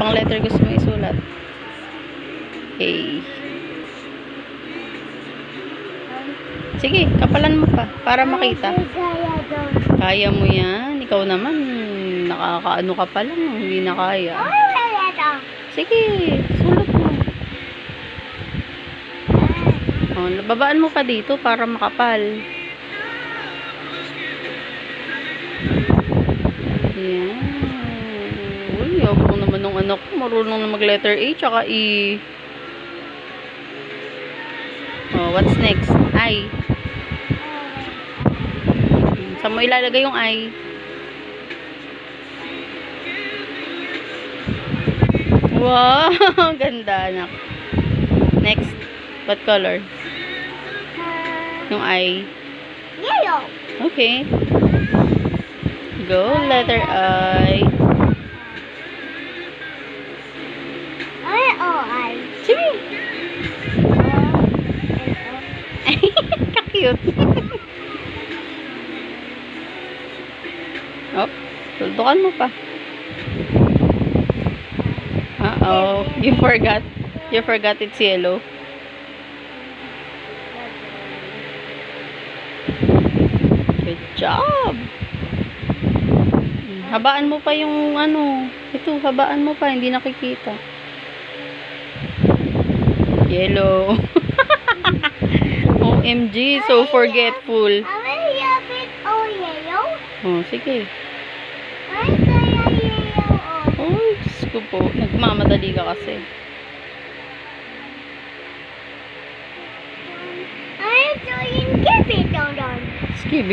pang letter gusto mo isulat? A. Sige, kapalan mo pa para makita. Kaya mo yan. Ikaw naman, nakakaano ka pa lang, hindi na kaya. Sige, sulat mo. Oh, babaan mo pa dito para makapal. Yan. Uy, yabang naman ng anak ko. Marunong na mag-letter A tsaka E. Oh, what's next? I. Saan mo ilalagay yung I? Wow! Ganda, anak. Next. What color? Yung I. Yellow. Okay. Go, letter I. I. Sige. Ka-cute. Oh, tuldukan mo pa. Uh-oh. You forgot. You forgot it's yellow. Good job. Habaan mo pa yung ano. Ito, habaan mo pa. Hindi nakikita. Yellow. OMG, so forgetful. Yellow. Oh, sige. Ay, kaya yellow. Oh, Diyos ko po. Nagmamadali ka kasi. Ay, so yung keep it on. Skibby.